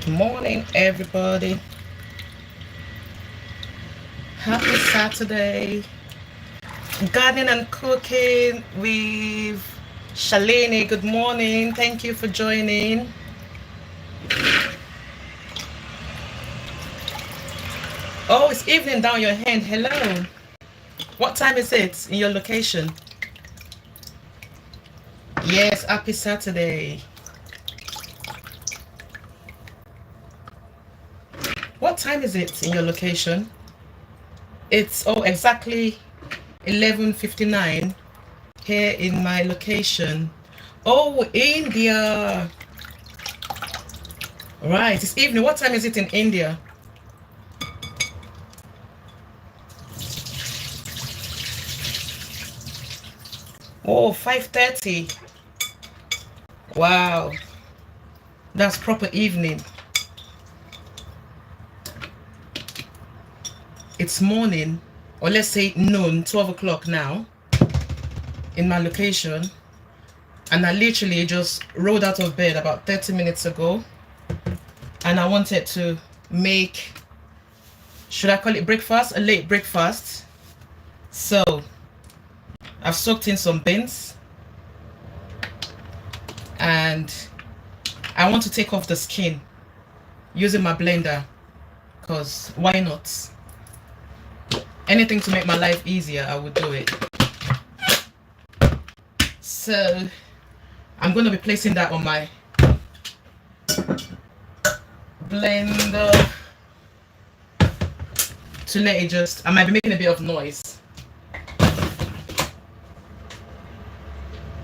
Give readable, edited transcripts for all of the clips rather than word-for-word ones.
Good morning, everybody. Happy Saturday. Gardening and cooking with Shalini. Good morning. Thank you for joining. Oh, it's evening down your hand. Hello. What time is it in your location? Yes, happy Saturday. What time is it in your location? It's exactly 11:59 here in my location. Oh, India. Right, it's evening. What time is it in India? Oh, 5:30. Wow, that's proper evening. It's morning, or let's say noon, 12 o'clock now in my location. And I literally just rolled out of bed about 30 minutes ago. And I wanted to make, should I call it breakfast? A late breakfast. So I've soaked in some beans. And I want to take off the skin using my blender. Because why not? Anything to make my life easier, I would do it. So I'm going to be placing that on my blender to let it just, I might be making a bit of noise.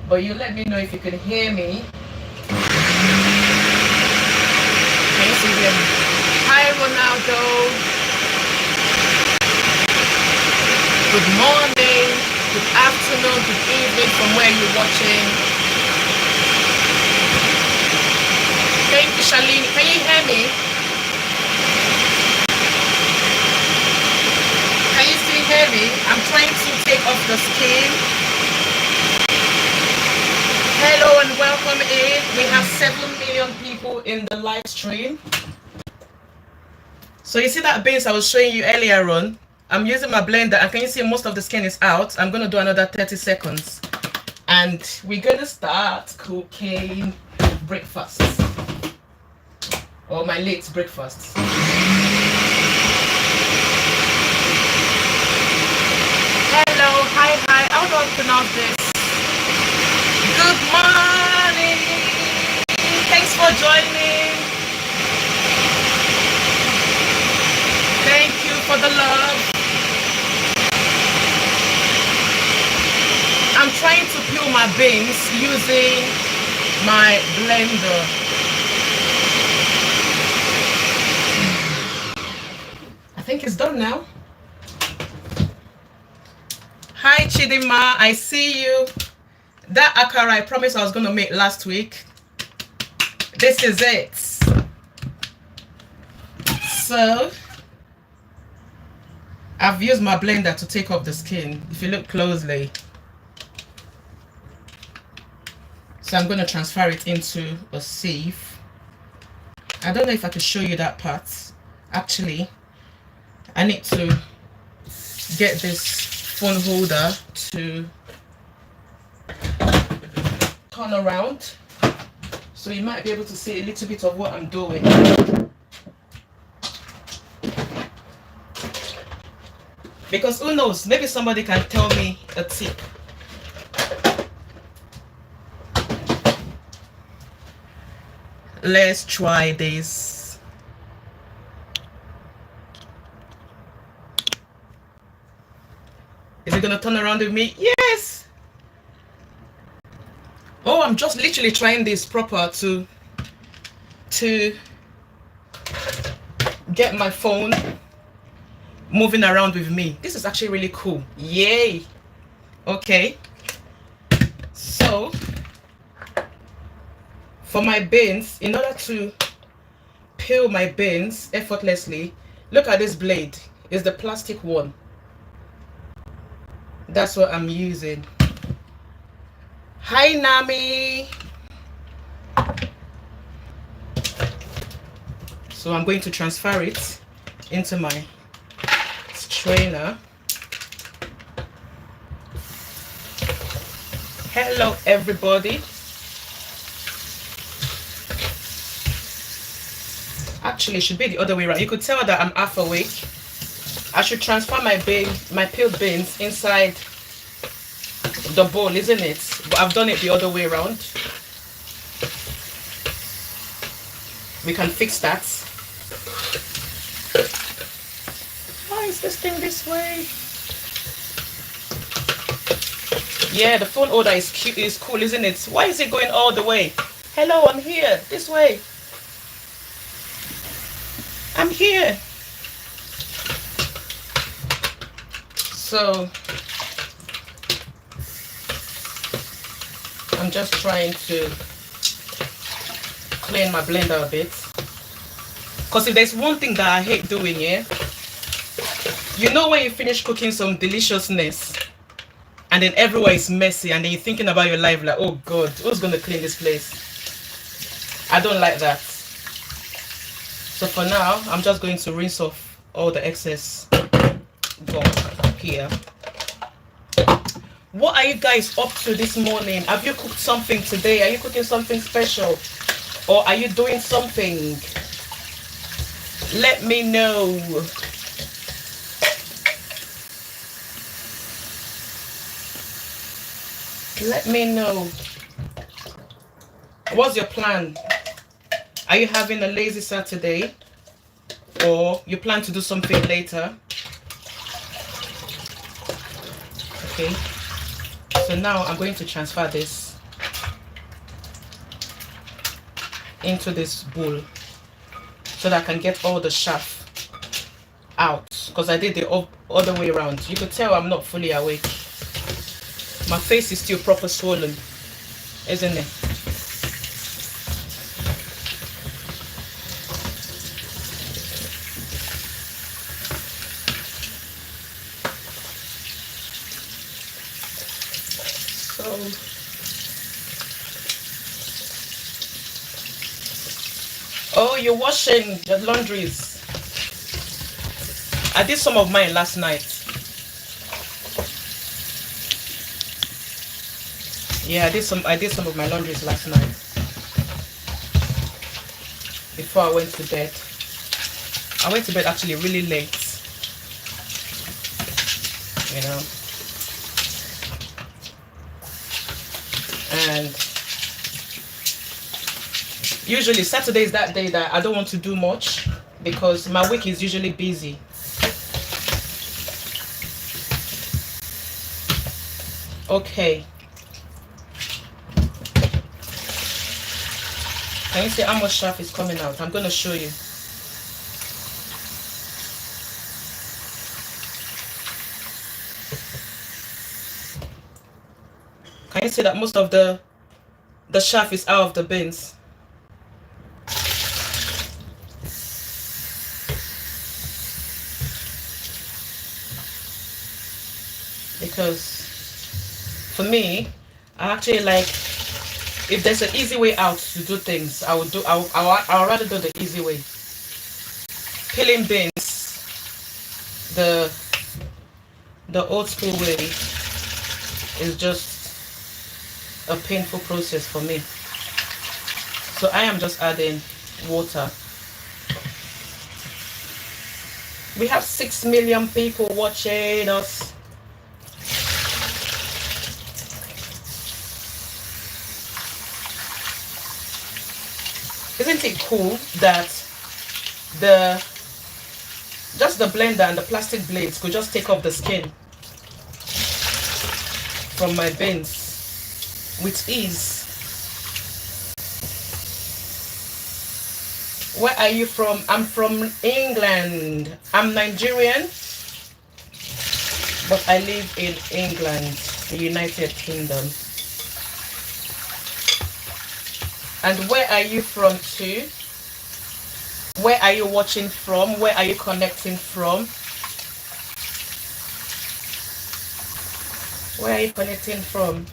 But you let me know if you can hear me. Can you see me? Hi, Ronaldo. Good morning, good afternoon, good evening from where you're watching. Thank you, Shalini. Can you hear me? Can you still hear me? I'm trying to take off the skin. Hello and welcome in. We have 7 million people in the live stream. So you see that beans I was showing you earlier on? I'm using my blender and can you see most of the skin is out? I'm going to do another 30 seconds. And we're going to start cooking breakfast. Or my late breakfast. Hello, hi. How do I pronounce this? Good morning. Thanks for joining. Thank you for the love. I'm trying to peel my beans using my blender. I think it's done now. Hi Chidima, I see you. That akara I promised I was going to make last week. This is it. So I've used my blender to take off the skin, if you look closely. So I'm going to transfer it into a sieve. I don't know if I can show you that part. Actually, I need to get this phone holder to turn around. So you might be able to see a little bit of what I'm doing. Because who knows, maybe somebody can tell me a tip. Let's try this. Is it gonna turn around with me? Yes! Oh, I'm just literally trying this proper to get my phone moving around with me. This is actually really cool. Yay! Okay. So for my beans, in order to peel my beans effortlessly, look at this blade. It's the plastic one. That's what I'm using. Hi Nami. So I'm going to transfer it into my strainer. Hello everybody. Actually, it should be the other way around. You could tell that I'm half awake. I should transfer my peeled beans inside the bowl, isn't it? But I've done it the other way around. We can fix that. Why is this thing this way? Yeah, the phone holder is cute, is cool, isn't it? Why is it going all the way? Hello, I'm here. This way. I'm here. So I'm just trying to clean my blender a bit. Because if there's one thing that I hate doing, yeah, you know when you finish cooking some deliciousness and then everywhere is messy and then you're thinking about your life like, oh God, who's going to clean this place? I don't like that. So for now, I'm just going to rinse off all the excess gunk here. What are you guys up to this morning? Have you cooked something today? Are you cooking something special? Or are you doing something? Let me know. Let me know. What's your plan? Are you having a lazy Saturday? Or you plan to do something later? Okay. So now I'm going to transfer this into this bowl so that I can get all the chaff out, because I did the other way around. You could tell I'm not fully awake. My face is still proper swollen, isn't it? Oh, you're washing the laundries. I did some of mine last night. Yeah, I did some of my laundries last night before I went to bed. I went to bed actually really late, you know. And usually Saturday is that day that I don't want to do much because my week is usually busy. Okay. Can you see how much chaff is coming out? I'm going to show you. Can you see that most of the chaff is out of the beans? Because for me, I actually like, if there's an easy way out to do things, I would rather do the easy way. Peeling beans, the old school way, is just a painful process for me. So I am just adding water. We have 6 million people watching us. Isn't it cool that just the blender and the plastic blades could just take off the skin from my beans with ease? Where are you from? I'm from England. I'm Nigerian, but I live in England, the United Kingdom. And where are you from too? Where are you watching from? Where are you connecting from? Where are you connecting from?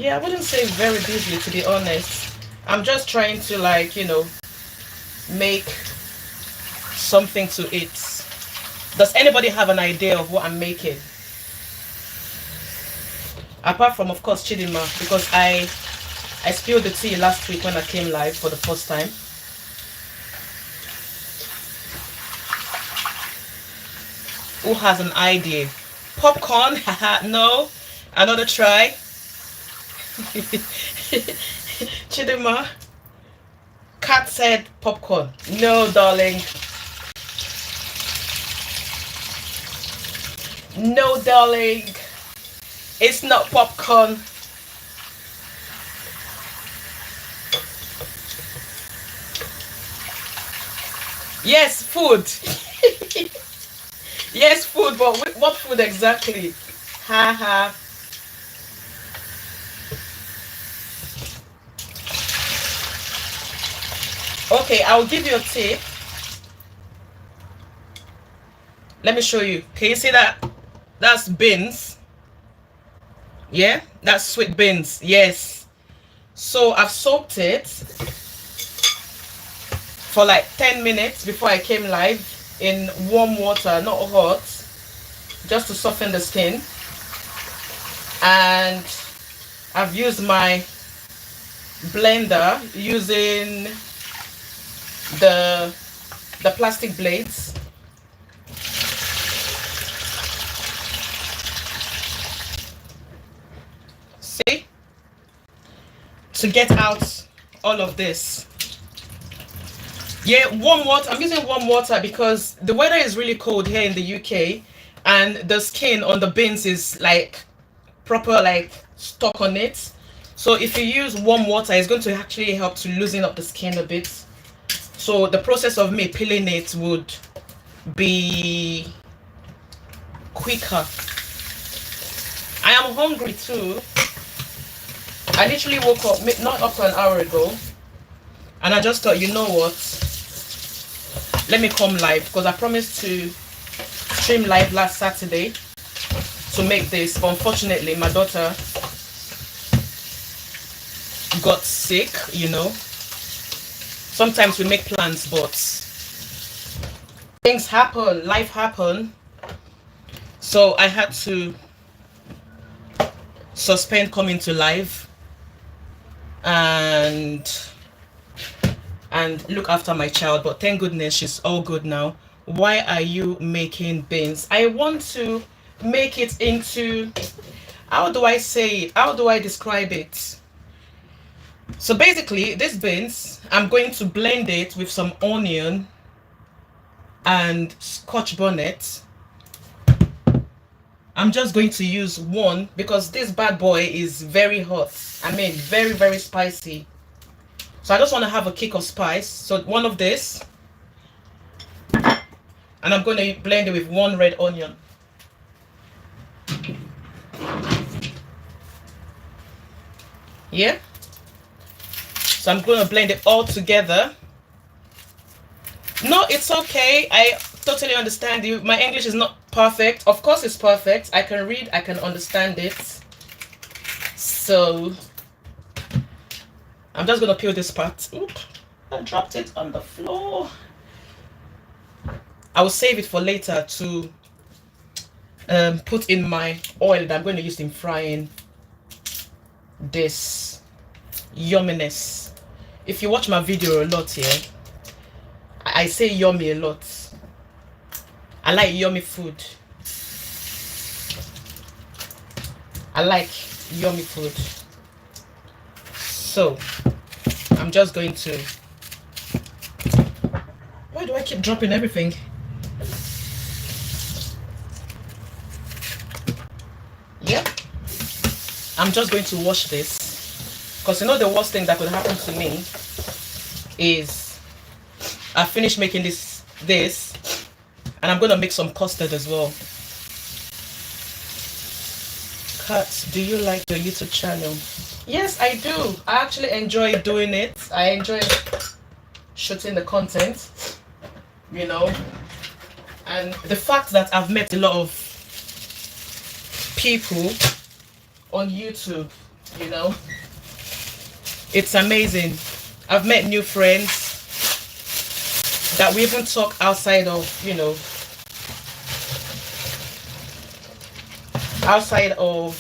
Yeah, I wouldn't say very busy, to be honest. I'm just trying to, like, you know, make something to eat. Does anybody have an idea of what I'm making? Apart from, of course, Chidima, because I spilled the tea last week when I came live for the first time. Who has an idea? Popcorn? Haha, no. Another try. Chidima. Cat said popcorn. No, darling. No, darling. It's not popcorn. Yes, food. Yes, food, but what food exactly? Haha. Okay, I'll give you a tip. Let me show you. Can you see that? That's beans. Yeah, that's sweet beans. Yes. So I've soaked it for like 10 minutes before I came live in warm water, not hot, just to soften the skin. And I've used my blender using the plastic blades. See? To get out all of this. Yeah, warm water. I'm using warm water because the weather is really cold here in the UK, and the skin on the beans is like proper, like stuck on it. So if you use warm water, it's going to actually help to loosen up the skin a bit. So the process of me peeling it would be quicker. I am hungry too. I literally woke up not up to an hour ago, and I just thought, you know what, let me come live, because I promised to stream live last Saturday to make this, but unfortunately my daughter got sick. You know, sometimes we make plans but things happen, life happen, so I had to suspend coming to live and look after my child. But thank goodness she's all good now. Why are you making beans? I want to make it into, how do I say it, how do I describe it? So basically this beans, I'm going to blend it with some onion and scotch bonnet. I'm just going to use one because this bad boy is very hot. I mean, very, very spicy. So I just want to have a kick of spice. So one of this. And I'm going to blend it with one red onion. Yeah. So I'm going to blend it all together. No, it's okay. I totally understand you. My English is not perfect. Of course it's perfect. I can read, I can understand it. So I'm just gonna peel this part. Oop, I dropped it on the floor. I will save it for later to put in my oil that I'm going to use in frying this yumminess. If you watch my video a lot here, I say yummy a lot. I like yummy food. I like yummy food. So I'm just going to, why do I keep dropping everything? Yep. I'm just going to wash this, because you know the worst thing that could happen to me is I finish making this and I'm going to make some custard as well. Kat, do you like your YouTube channel? Yes, I do. I actually enjoy doing it. I enjoy shooting the content, you know. And the fact that I've met a lot of people on YouTube You know, it's amazing. I've met new friends that we even talk outside of, you know, outside of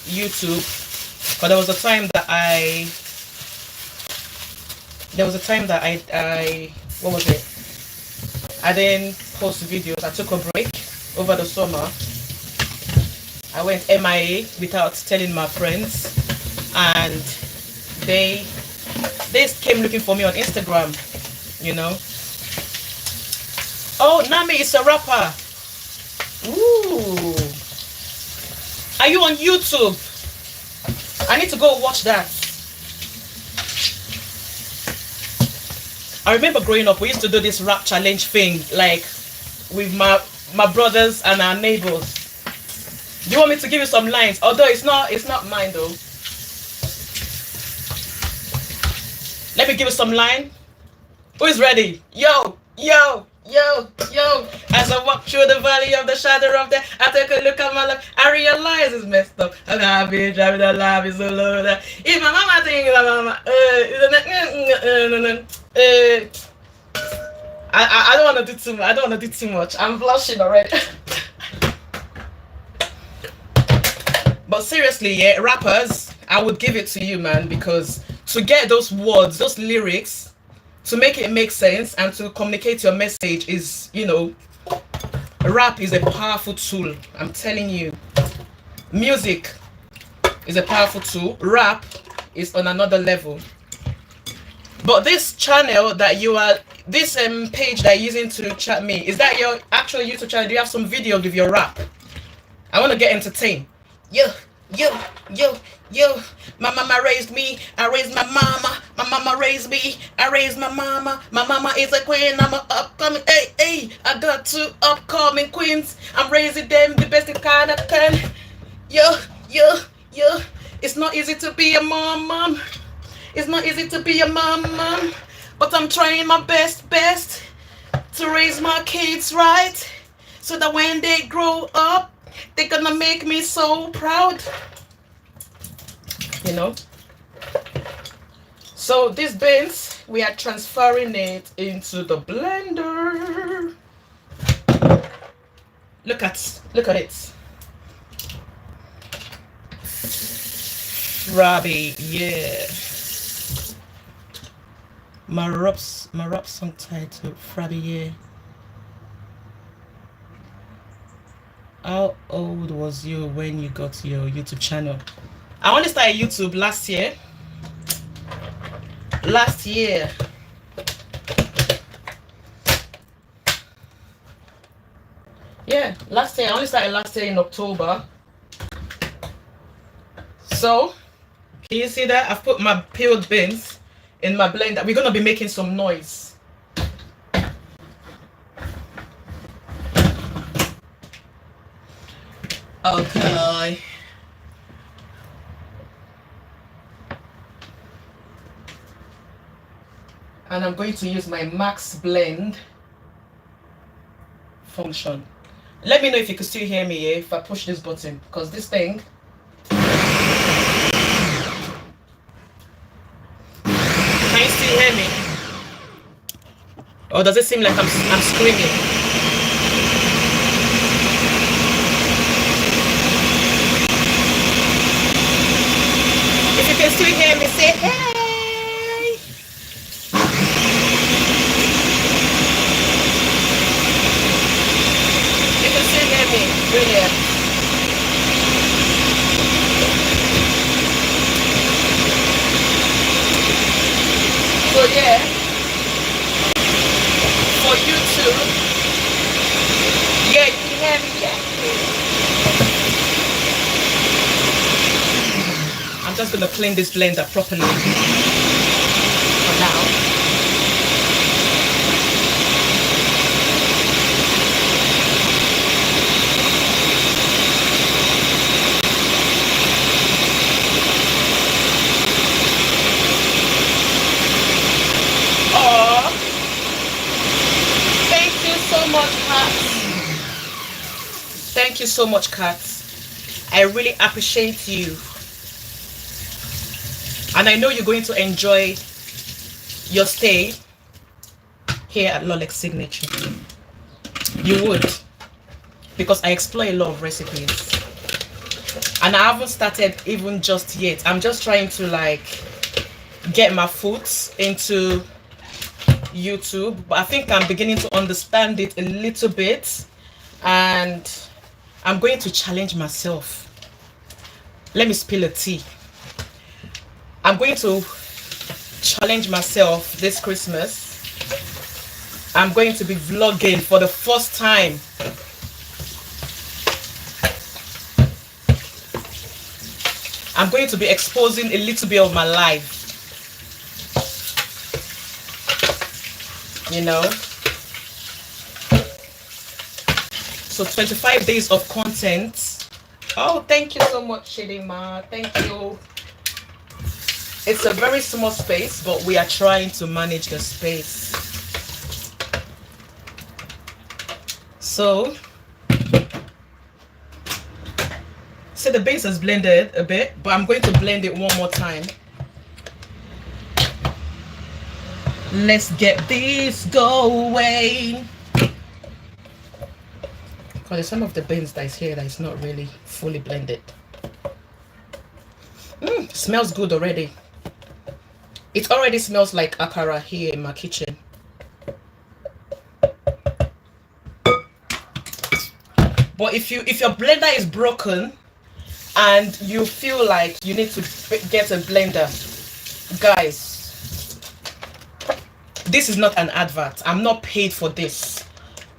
YouTube. But there was a time that I what was it? I didn't post videos. I took a break over the summer. I went MIA without telling my friends, and they came looking for me on Instagram, you know. Oh, Nami is a rapper. Ooh. Are you on YouTube? I need to go watch that. I remember growing up, we used to do this rap challenge thing, like with my brothers and our neighbors. Do you want me to give you some lines? Although it's not mine though. Let me give you some line. Who is ready? Yo, yo, yo, yo. As I walk through the valley of the shadow of death, I take a look at my life. I realize it's messed up. I gotta be driving the life is so low that if my mama thinks that mama, I don't want to do too much. I don't want to do too much. I'm blushing already. But seriously, yeah, rappers, I would give it to you, man, because to get those words, those lyrics, to make it make sense and to communicate your message is, you know, rap is a powerful tool. I'm telling you. Music is a powerful tool. Rap is on another level. But this channel that you are, this page that you're using to chat me, is that your actual YouTube channel? Do you have some video with your rap? I want to get entertained. Yo, yo, yo, yo. My mama raised me. I raised my mama. My mama raised me. I raised my mama. My mama is a queen. I'm an upcoming. Hey, hey. I got 2 upcoming queens. I'm raising them the best kind I can. Yo, yo, yo. It's not easy to be a mom. It's not easy to be a mom. But I'm trying my best to raise my kids right, so that when they grow up, they're gonna make me so proud, you know. So these beans, we are transferring it into the blender. Look at it. Robbie, yeah. My rap song title, Friday, yeah. How old was you when you got your YouTube channel? I only started YouTube last year. Yeah, last year. I only started last year in October. So, can you see that? I've put my peeled beans in my blender. We're going to be making some noise. Okay. And I'm going to use my max blend function. Let me know if you can still hear me if I push this button, because this thing, can you still hear me? Or does it seem like I'm screaming? If you can still hear me, say hey. You can still hear me. Brilliant. So yeah, for YouTube, yeah, you can hear me, yeah. I'm just gonna clean this blender properly for now. Oh, thank you so much, Kat. Thank you so much, Kat. I really appreciate you. And I know you're going to enjoy your stay here at Lolex Signature. You would, because I explore a lot of recipes. And I haven't started even just yet. I'm just trying to like get my foot into YouTube, but I think I'm beginning to understand it a little bit, and I'm going to challenge myself. Let me spill a tea. I'm going to challenge myself this Christmas. I'm going to be vlogging for the first time. I'm going to be exposing a little bit of my life. You know? So 25 days of content. Oh, thank you so much, Chidima. Thank you. It's a very small space, but we are trying to manage the space. So, see, the base is blended a bit, but I'm going to blend it one more time. Let's get this going. Because there's some of the beans that is here that is not really fully blended. Smells good already. It already smells like akara here in my kitchen. But if your blender is broken and you feel like you need to get a blender, guys, this is not an advert. I'm not paid for this,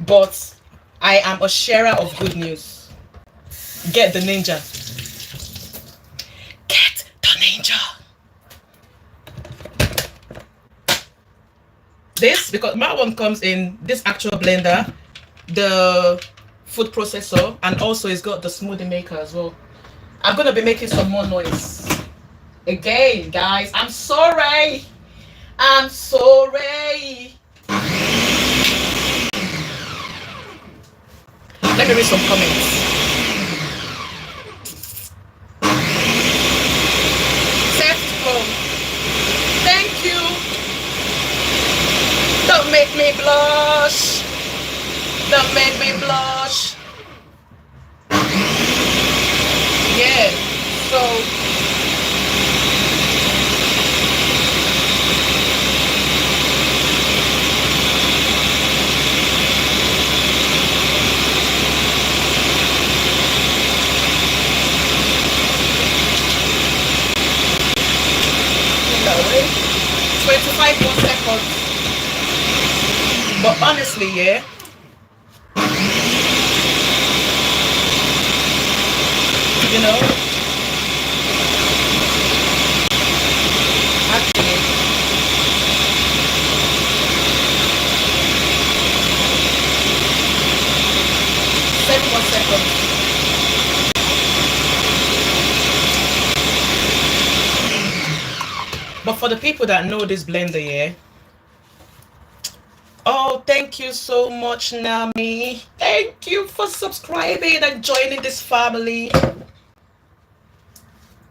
but I am a sharer of good news. Get the ninja. Get the ninja. This, because my one comes in this actual blender, the food processor, and also it's got the smoothie maker as well. I'm gonna be making some more noise again, guys. I'm sorry. I'm sorry. Let me read some comments. Set go. Thank you. Don't make me blush. Don't make me blush. Yeah, so you know it. 25 more seconds. But honestly, yeah. You know, actually, seven more seconds. But for the people that know this blender, yeah. Oh, thank you so much, Nami. Thank you for subscribing and joining this family.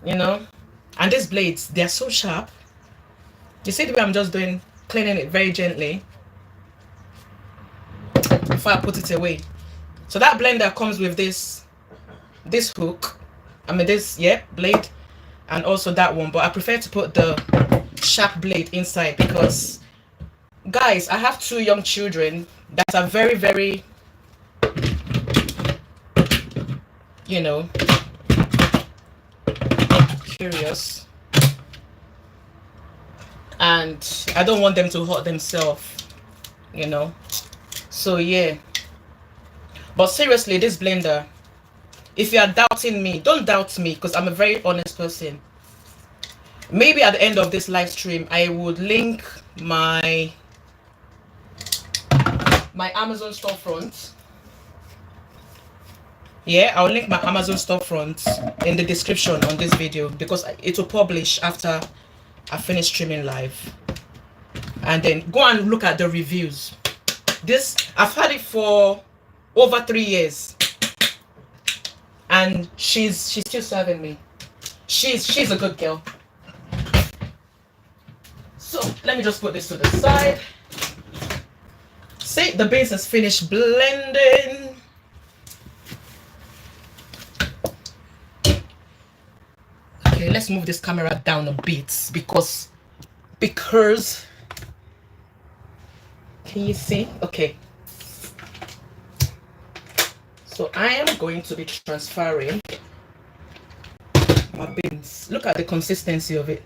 You know, and these blades, they're so sharp. You see the way I'm just cleaning it very gently before I put it away. So that blender comes with this hook, this blade, and also that one, but I prefer to put the sharp blade inside because, guys, I have 2 young children that are very, very, you know, curious, and I don't want them to hurt themselves, you know. So yeah, but seriously, this blender, if you are doubting me, don't doubt me, because I'm a very honest person. Maybe at the end of this live stream I would link my Amazon storefront. Yeah, I'll link my Amazon storefront in the description on this video, because it will publish after I finish streaming live. And then go and look at the reviews. This, I've had it for over 3 years, and she's still serving me. She's a good girl. So let me just put this to the side. Say the base is finished blending. Okay, let's move this camera down a bit because can you see? Okay. So I am going to be transferring my beans. Look at the consistency of it.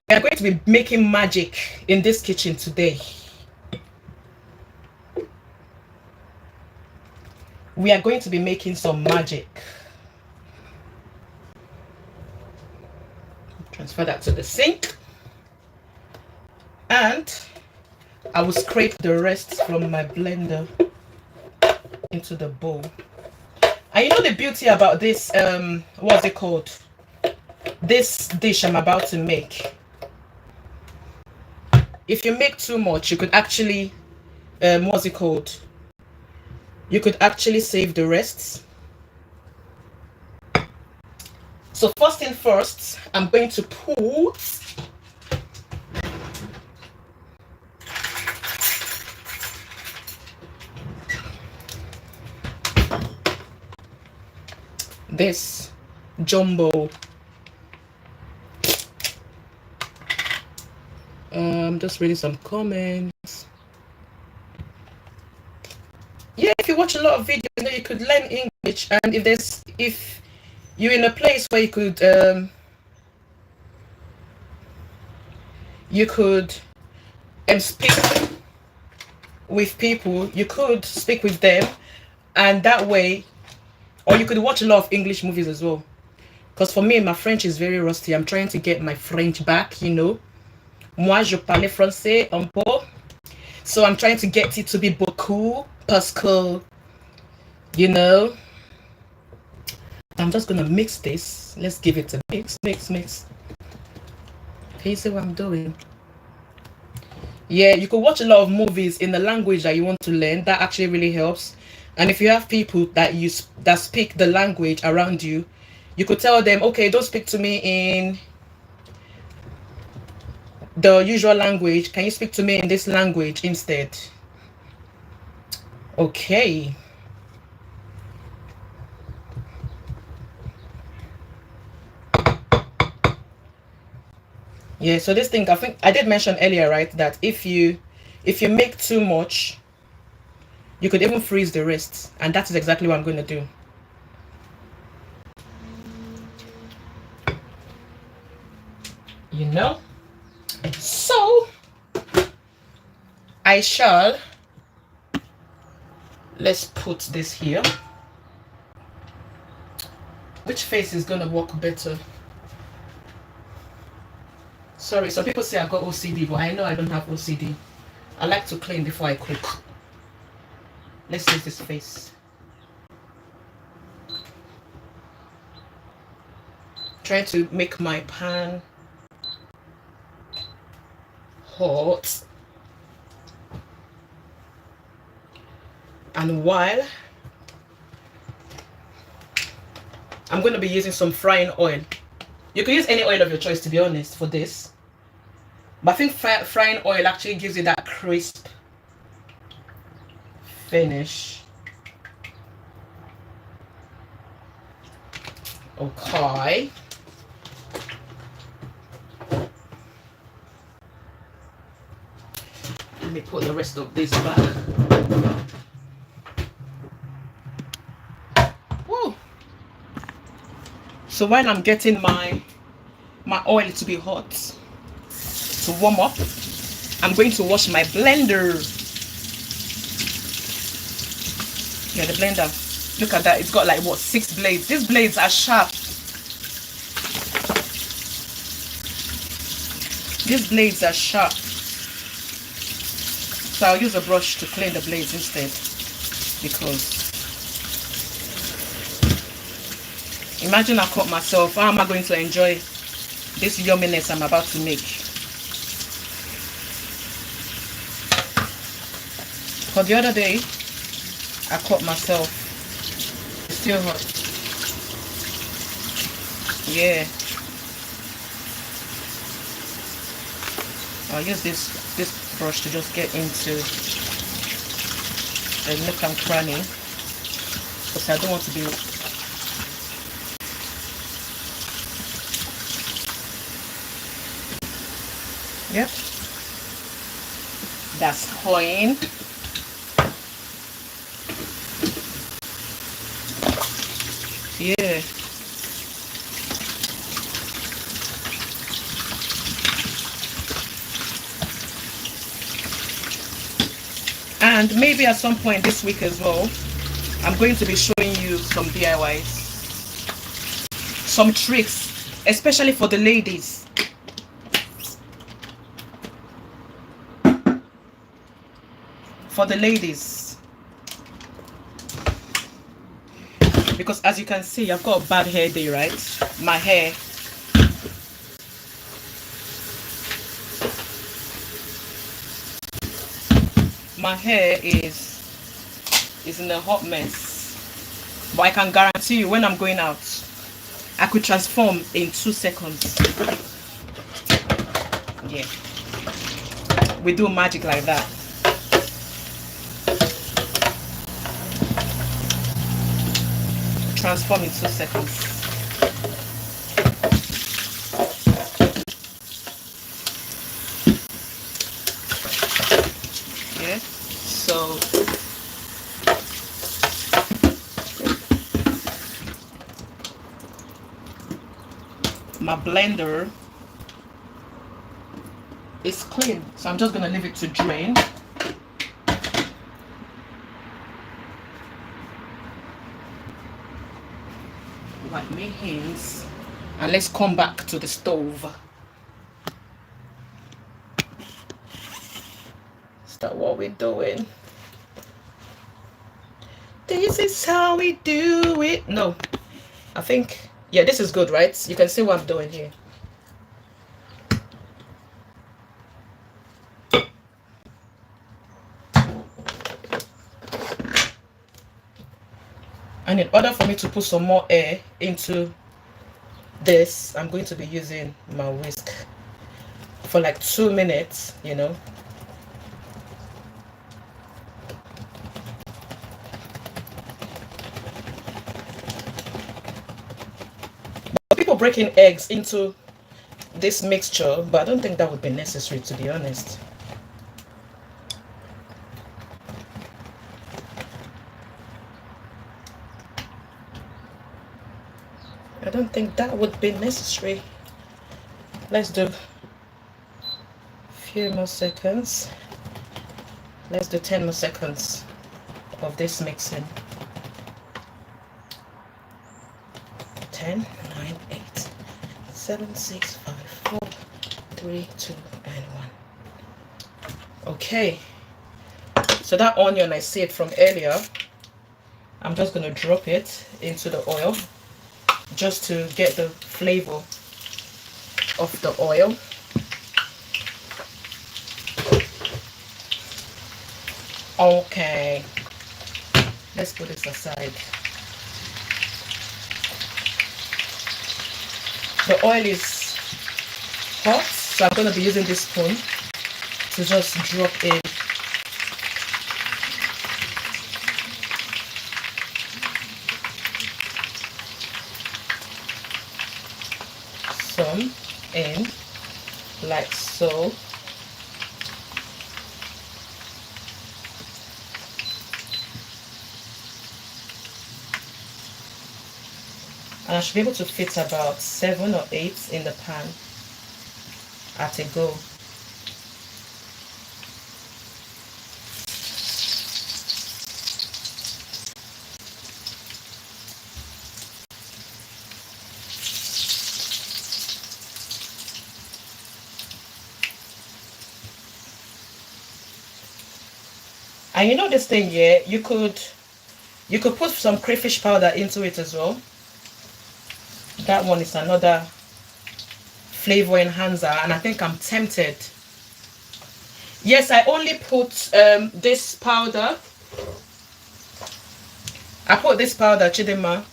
We are going to be making magic in this kitchen today. We are going to be making some magic. Transfer that to the sink. And I will scrape the rest from my blender into the bowl. And you know the beauty about this, what's it called? This dish I'm about to make. If you make too much, you could actually, what's it called? You could actually save the rest. So first thing first, I'm going to put this jumbo just reading some comments. Yeah, if you watch a lot of videos, you know, you could learn English, and if you're in a place where you could speak with people, you could speak with them, and that way, or you could watch a lot of English movies as well. Because for me, my French is very rusty. I'm trying to get my French back, you know. Moi, je parle français un peu. So I'm trying to get it to be beaucoup, parce que, you know. I'm just going to mix this. Let's give it a mix. Can you see what I'm doing? Yeah, you could watch a lot of movies in the language that you want to learn. That actually really helps. And if you have people that speak the language around you, you could tell them, okay, don't speak to me in the usual language. Can you speak to me in this language instead? Okay. Yeah, so this thing, I think I did mention earlier, right, that if you make too much, you could even freeze the rest, and that is exactly what I'm going to do. You know, so I shall, let's put this here. Which face is going to work better? Sorry, some people say I got OCD, but I know I don't have OCD. I like to clean before I cook. Let's use this face. Trying to make my pan hot. And while I'm going to be using some frying oil. You can use any oil of your choice, to be honest, for this. But I think frying oil actually gives you that crisp finish. Okay. Let me put the rest of this back. Woo. So while I'm getting my oil to be hot, to warm up, I'm going to wash my blender. Yeah, the blender. Look at that. It's got like, what, 6 blades. These blades are sharp. These blades are sharp. So I'll use a brush to clean the blades instead. Because imagine I cut myself. How am I going to enjoy this yumminess I'm about to make? For the other day, I cut myself. It's still hot. Yeah. I'll use this brush to just get into the nook and cranny, because I don't want to be. Yep, that's clean. Yeah. And maybe at some point this week as well, I'm going to be showing you some DIYs, some tricks, especially for the ladies. For the ladies. Because as you can see, I've got a bad hair day, right? My hair. My hair is in a hot mess. But I can guarantee you, when I'm going out, I could transform in 2 seconds. Yeah. We do magic like that. Transform in 2 seconds. Yeah. So my blender is clean, so I'm just gonna leave it to drain. Wipe my hands, and let's come back to the stove. Start what we're doing. This is how we do it. No, I think, yeah, this is good, right? You can see what I'm doing here. And in order for me to put some more air into this, I'm going to be using my whisk for like 2 minutes, you know. People breaking eggs into this mixture, but I don't think that would be necessary, to be honest. I don't think that would be necessary. Let's do a few more seconds. Let's do 10 more seconds of this mixing. 10, 9, 8, 7, 6, 5, 4, 3, 2, and 1. Okay. So that onion, I saved from earlier, I'm just going to drop it into the oil, just to get the flavor of the oil. Okay, let's put this aside. The oil is hot, so I'm going to be using this spoon to just drop in some in, like so. And I should be able to fit about 7 or 8 in the pan at a go. And you know this thing here, you could put some crayfish powder into it as well. That one is another flavor enhancer, and I think I'm tempted. Yes, I only put this powder. I put this powder, Chidima.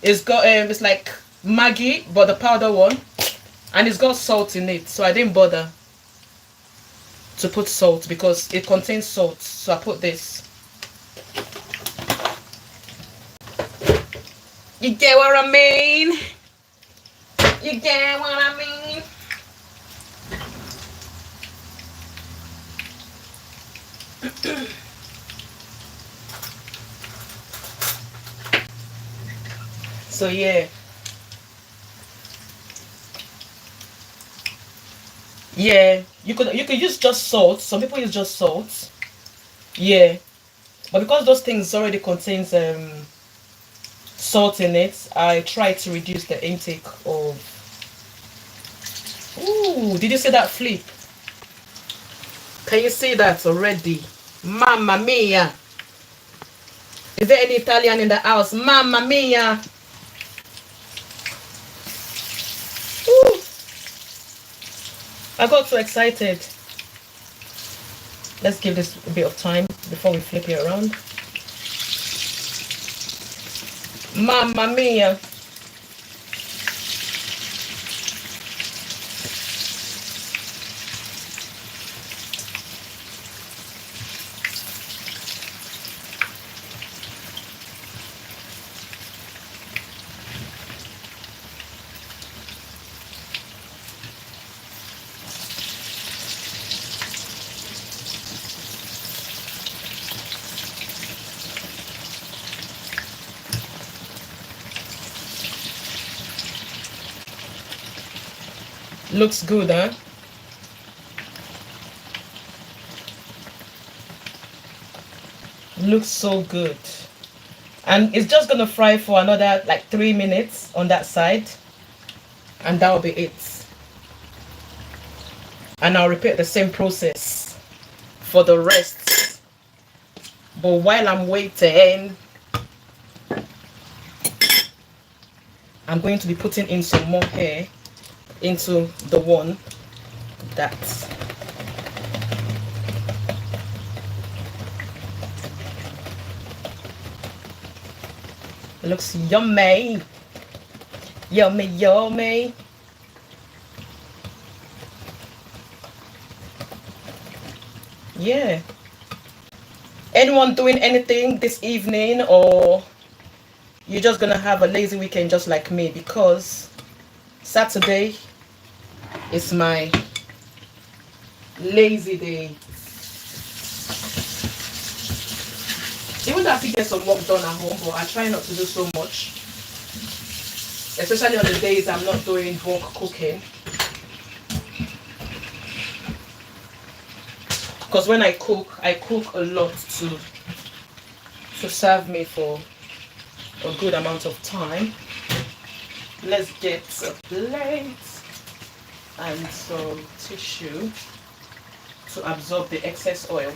It's got it's like Maggi, but the powder one, and it's got salt in it, so I didn't bother. to put salt because it contains salt. So I put this. You get what I mean? You get what I mean? So yeah. Yeah, you could use just salt. Some people use just salt. Yeah. But because those things already contains salt in it, I try to reduce the intake of. Ooh, did you see that flip? Can you see that already? Mamma mia! Is there any Italian in the house? Mamma mia! Ooh, I got so excited. Let's give this a bit of time before we flip it around. Mamma mia! Looks good, huh? Looks so good. And it's just gonna fry for another like 3 minutes on that side, and that'll be it. And I'll repeat the same process for the rest. But while I'm waiting, I'm going to be putting in some more hair into the one that looks yummy. Yummy, yummy. Yeah. Anyone doing anything this evening, or you're just gonna have a lazy weekend just like me? Because Saturday is my lazy day. Even though I have to get some work done at home, but I try not to do so much, especially on the days I'm not doing bulk cooking. Because when I cook a lot to serve me for a good amount of time. Let's get a plate and some tissue to absorb the excess oil.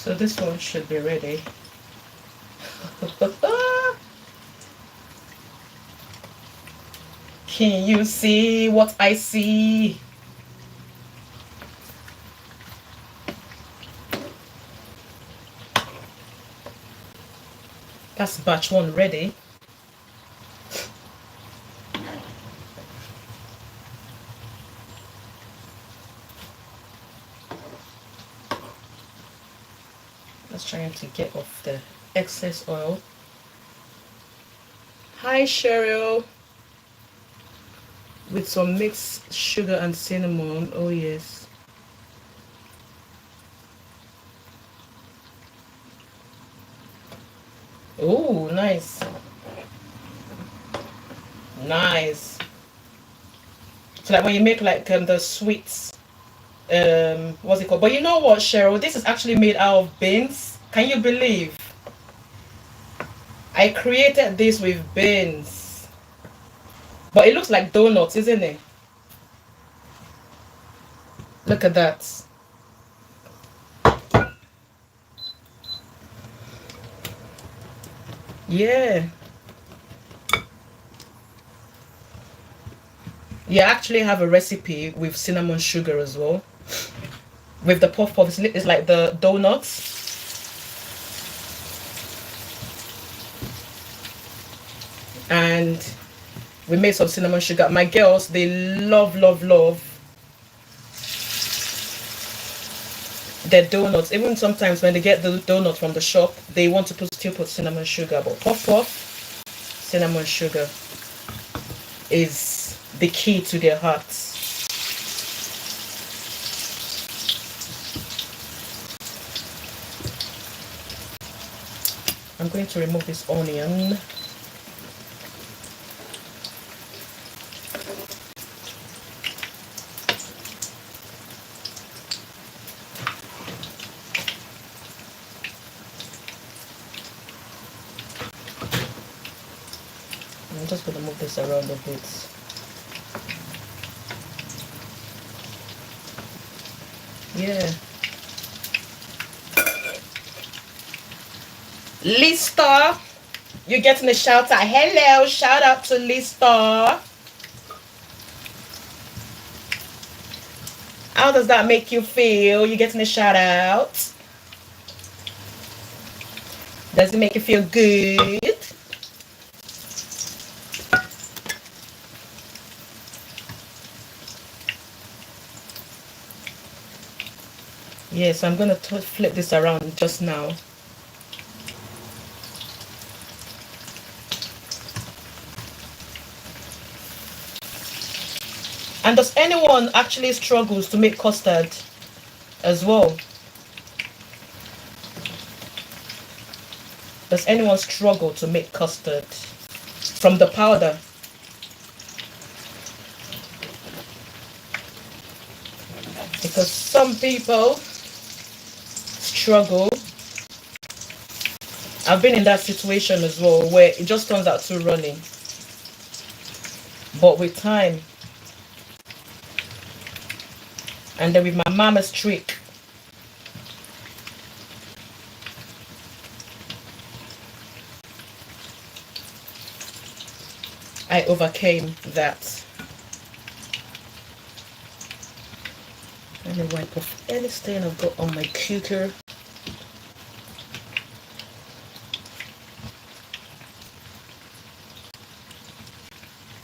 So this one should be ready. Can you see what I see? That's batch one ready. Just trying to get off the excess oil. Hi Cheryl. With some mixed sugar and cinnamon. Oh yes. Oh, nice. Nice. So like when you make like the sweets, what's it called? But you know what, Cheryl? This is actually made out of beans. Can you believe? I created this with beans. But it looks like donuts, isn't it? Look at that. Yeah. You actually have a recipe with cinnamon sugar as well. With the puff puff, it's like the donuts. And we made some cinnamon sugar. My girls, they love, love, love their donuts. Even sometimes when they get the donut from the shop, they want to still put cinnamon sugar. But puff puff, cinnamon sugar is the key to their hearts. I'm going to remove this onion. I'm just going to move this around a bit. Yeah. Lista, you're getting a shout out. Hello, shout out to Lista. How does that make you feel? You're getting a shout out. Does it make you feel good? Yes, I'm going to flip this around just now. And does anyone actually struggles to make custard as well? Does anyone struggle to make custard from the powder? Because some people struggle. I've been in that situation as well where it just turns out too runny. But with time, and then with my mama's trick, I overcame that. Let me wipe off any stain I've got on my cooker.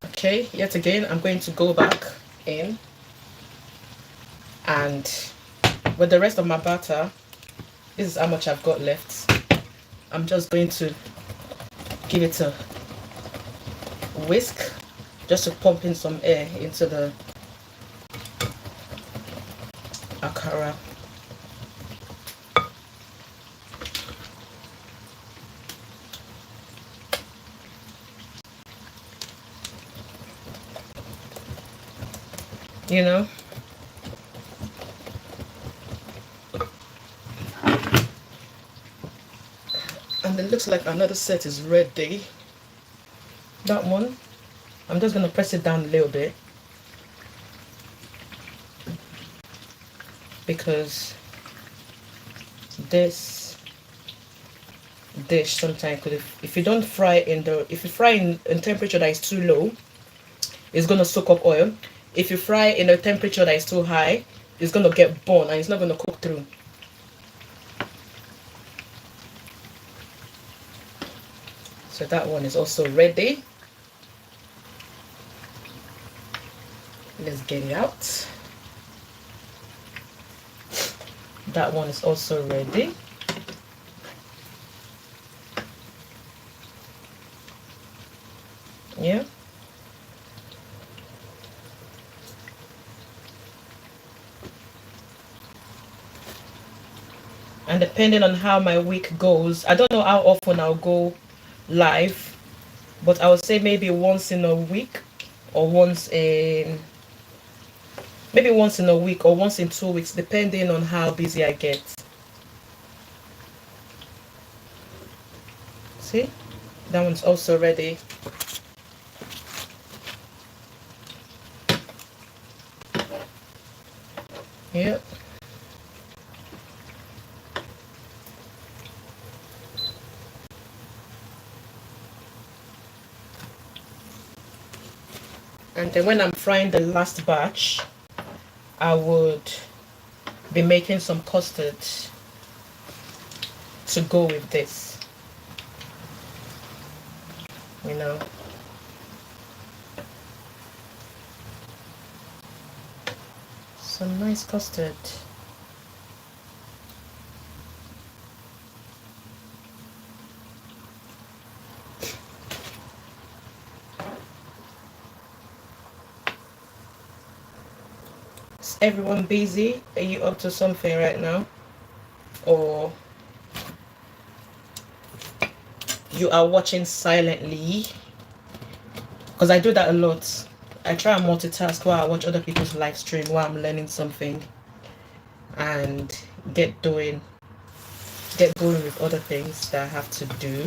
Okay, yet again, I'm going to go back in, and with the rest of my batter, this is how much I've got left. I'm just going to give it a whisk just to pump in some air into the aara. You know, and it looks like another set is ready. That one, I'm just going to press it down a little bit because this dish sometimes could, if you don't fry if you fry in temperature that is too low, it's going to soak up oil. If you fry in a temperature that is too high, it's going to get burnt and it's not going to cook through. So that one is also ready. Let's get it out. That one is also ready. Yeah. And depending on how my week goes, I don't know how often I'll go live, but I would say maybe once in a week, or maybe once in a week or once in 2 weeks, depending on how busy I get. See, that one's also ready. Yep. And then when I'm frying the last batch, I would be making some custard to go with this, you know. Some nice custard. Is everyone busy? Are you up to something right now? Or you are watching silently? Because I do that a lot. I try and multitask while I watch other people's live stream, while I'm learning something, and get going with other things that I have to do.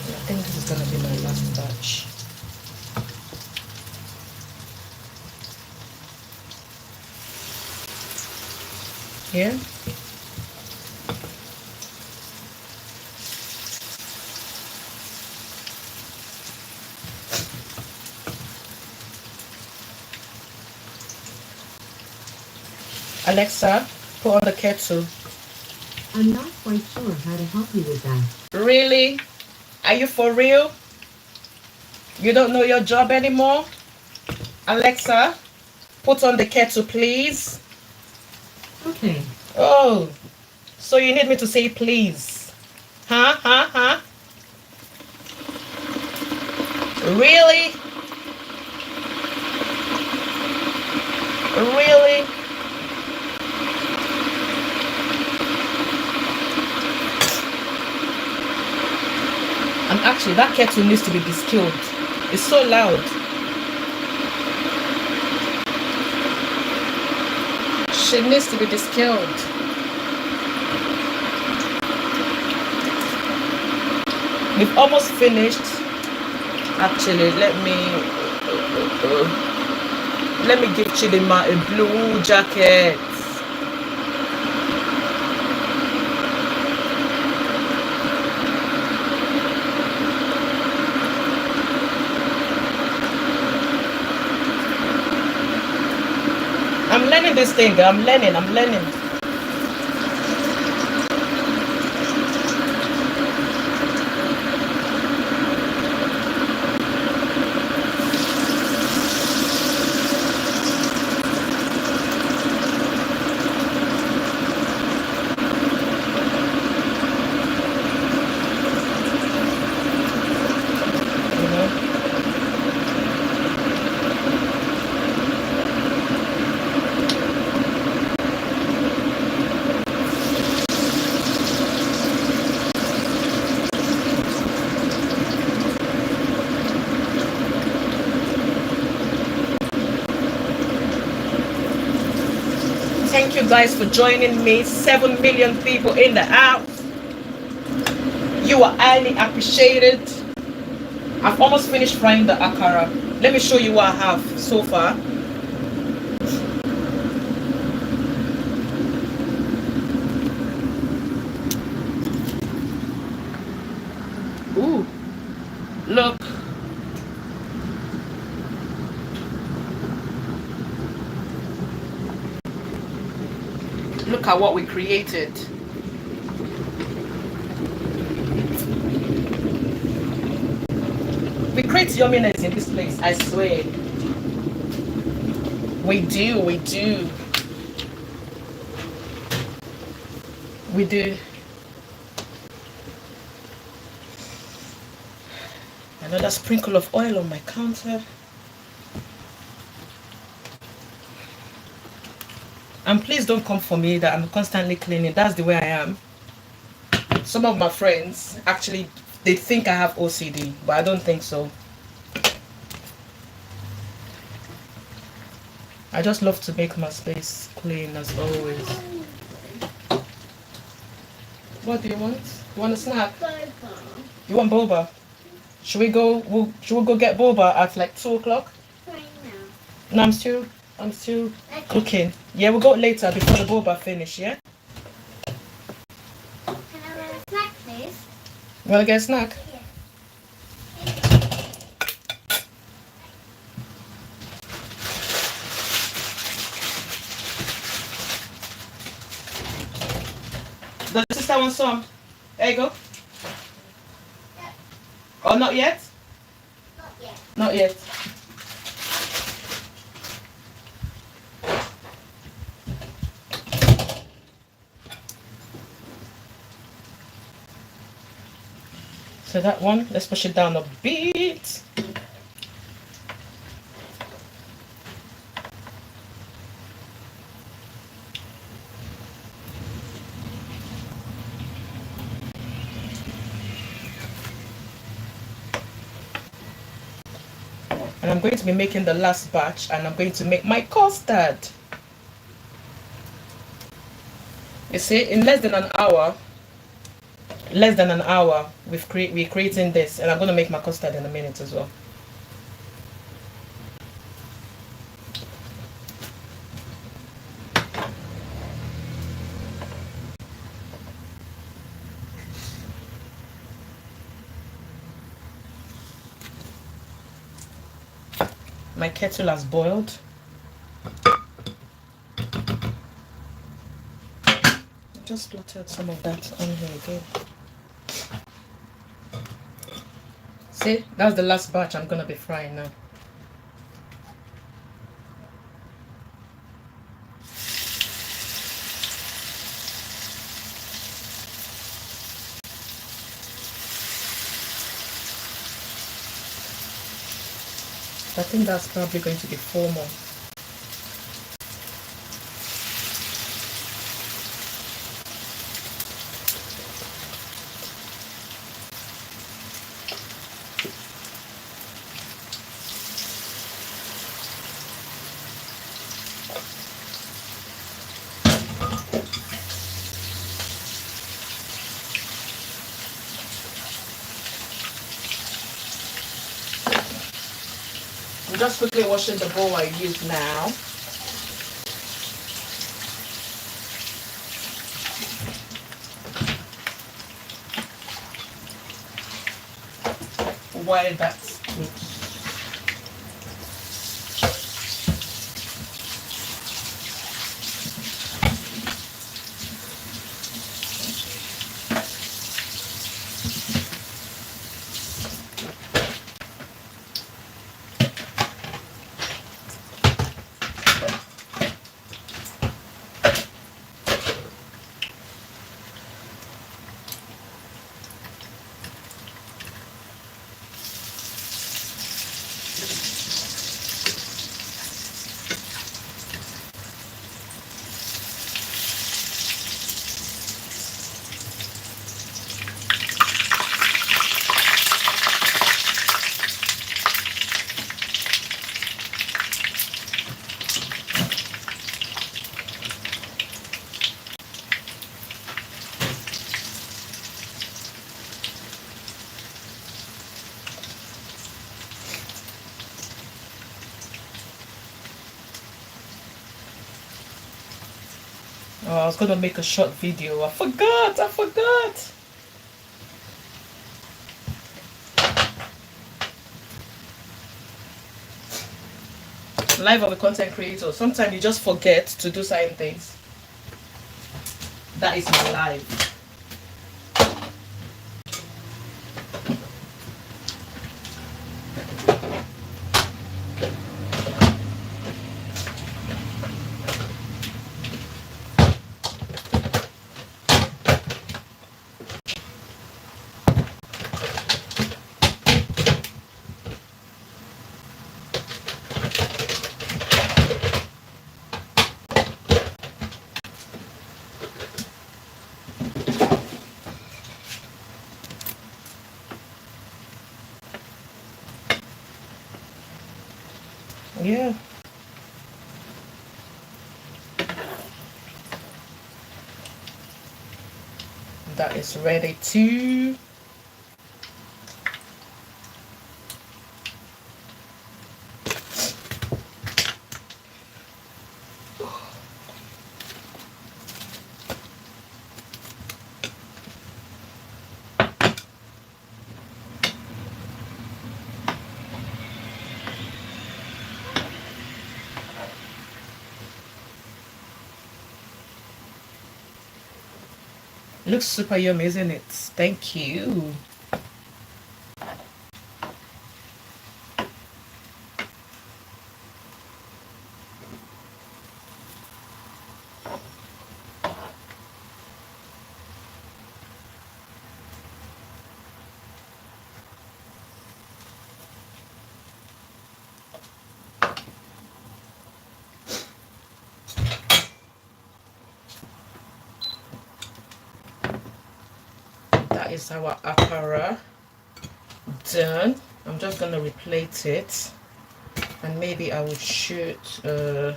I think this is gonna be my last batch. Yeah. Alexa, put on the kettle. I'm not quite sure how to help you with that. Really? Are you for real? You don't know your job anymore? Alexa, put on the kettle, please. Okay. Oh, so you need me to say please? Huh? Really? Really? And actually, that kettle needs to be deskilled. It's so loud. She needs to be deskilled. We've almost finished. Actually, let me give Chidima a blue jacket. I'm learning this thing. I'm learning. Thank you guys for joining me. 7 million people in the house. You are highly appreciated. I've almost finished frying the akara. Let me show you what I have so far. Ooh, look. Look at what we created. We create yumminess in this place, I swear. We do. Another sprinkle of oil on my counter. And please don't come for me that I'm constantly cleaning. That's the way I am. Some of my friends, actually, they think I have OCD, but I don't think so. I just love to make my space clean as always. What do you want? You want a snack? Boba. You want boba? Should we go get boba at like 2 o'clock? Right now. No, I'm still cooking. Yeah, we'll go later before the boba finish, yeah? Can I have a snack, please? You want to get a snack? Yeah. Does the sister want some? There you go. Oh, not yet? Not yet. Not yet. So that one, let's push it down a bit. And I'm going to be making the last batch, and I'm going to make my custard. You see, in less than an hour, we're creating this, and I'm going to make my custard in a minute as well. My kettle has boiled. Just splattered some of that on here again. See, that's the last batch I'm gonna be frying now. I think that's probably going to be 4 more. I'm just quickly washing the bowl I use now. While that's good. Oh, I was gonna make a short video. I forgot. Life of a content creator. Sometimes you just forget to do certain things. That is my life. Yeah. That is ready to Looks super yummy, isn't it? Thank you. That is our aara done. I'm just gonna replate it, and maybe I will shoot the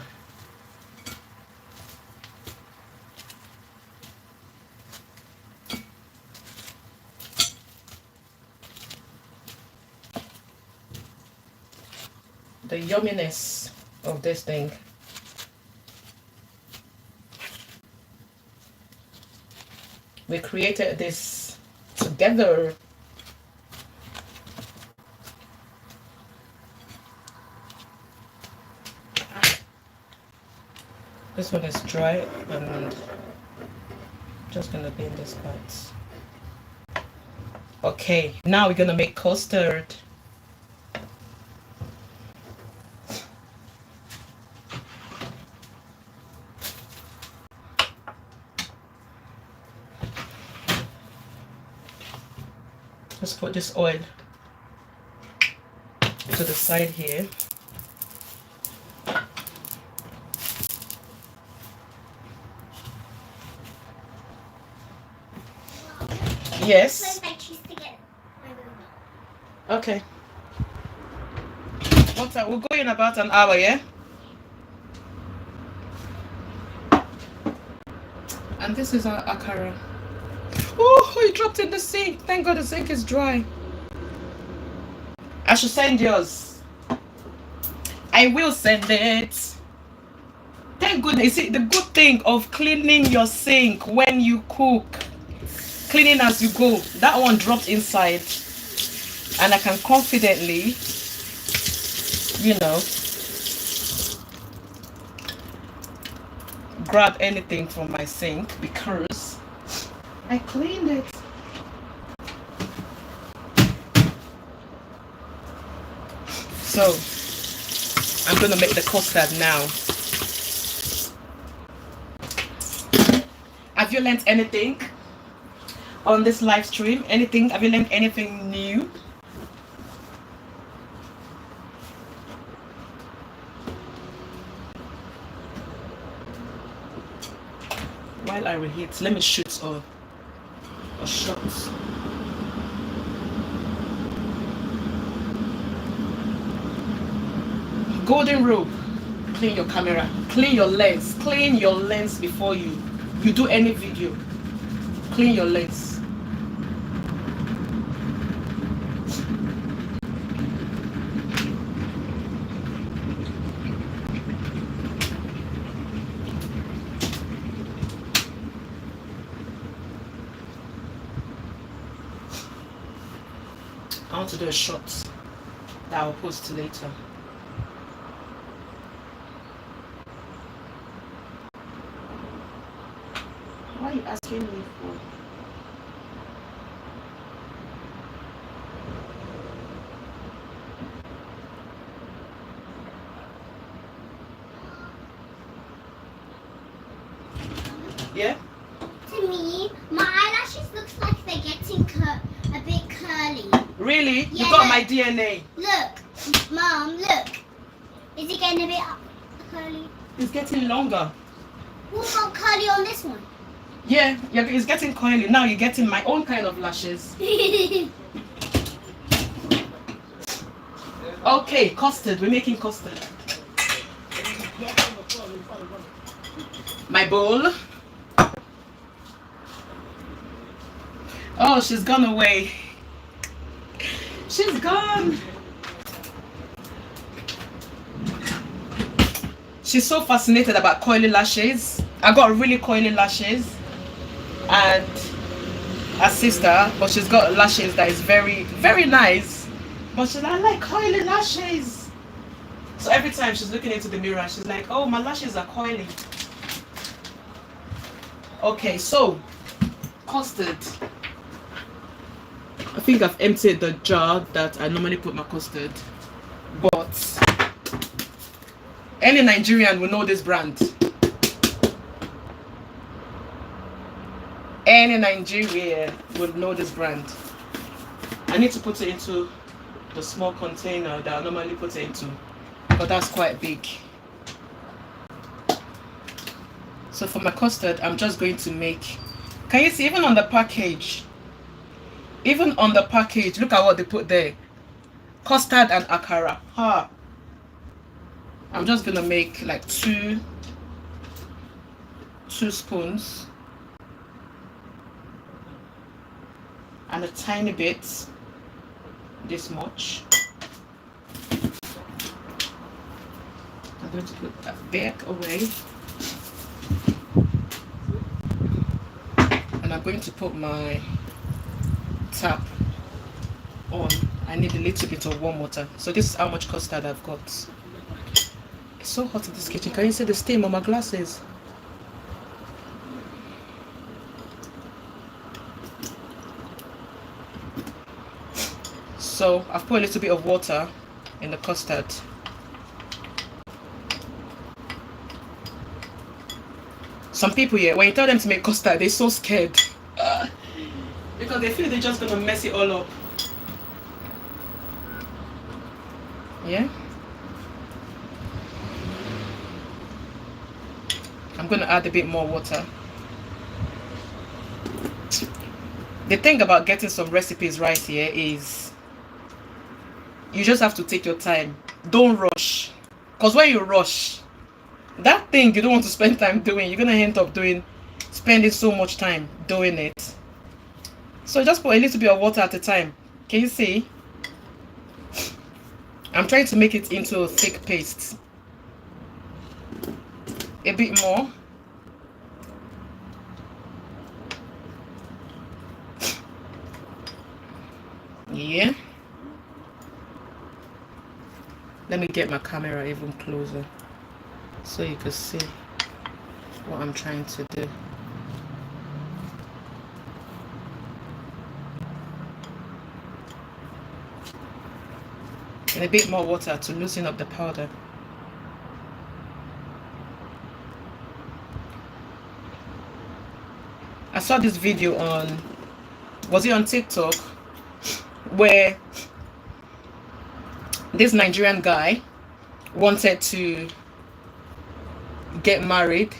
yumminess of this thing. We created this together. This one is dry, and just gonna be in this part. Okay, now we're gonna make custard. Let's put this oil to the side here. Yes. Okay. What time? We'll go in about an hour, yeah? And this is our aara. Oh, it dropped in the sink. Thank God the sink is dry. I should send yours. I will send it. Thank goodness. You see, the good thing of cleaning your sink when you cook, cleaning as you go, that one dropped inside, and I can confidently, you know, grab anything from my sink because I cleaned it. So I'm gonna make the custard now. Have you learned anything on this live stream? Anything? Have you learned anything new? While I reheat, let me shoot a shot. Golden rule: clean your camera, clean your lens before you do any video. Clean your lens. I want to do a shot that I'll post later. Why are you asking me for? Yeah? To me, my eyelashes looks like they're getting a bit curly. Really? Yeah, You got look. my DNA. Look, Mom, look. Is it getting a bit curly? It's getting longer. What about curly on this one? Yeah, it's getting coily. Now you're getting my own kind of lashes. Okay, custard. We're making custard. My bowl. Oh, she's gone away. She's gone. She's so fascinated about coily lashes. I got really coily lashes, and her sister, but she's got lashes that is very, very nice. But she's like, I like coily lashes. So every time she's looking into the mirror, she's like, oh, my lashes are coily. Okay, so custard. I think I've emptied the jar that I normally put my custard, but any Nigerian will know this brand. Any Nigerian will know this brand. I need to put it into the small container that I normally put it into, but that's quite big. So for my custard, I'm just going to make, can you see, even on the package, look at what they put there. Custard and aara. I'm just gonna make like two spoons and a tiny bit, this much. I'm going to put that back away, and I'm going to put my tap on. I need a little bit of warm water. So this is how much custard I've got. It's so hot in this kitchen. Can you see the steam on my glasses? So I've put a little bit of water in the custard. Some people here, when you tell them to make custard, they're so scared because they feel they're just gonna mess it all up. Yeah, I'm gonna add a bit more water. The thing about getting some recipes right here is you just have to take your time. Don't rush, because when you rush, that thing you don't want to spend time doing, you're gonna end up spending so much time doing it. So just put a little bit of water at a time. Can you see? I'm trying to make it into a thick paste. A bit more. Yeah. Let me get my camera even closer so you can see what I'm trying to do. And a bit more water to loosen up the powder. I saw this video on, was it on TikTok, where this Nigerian guy wanted to get married.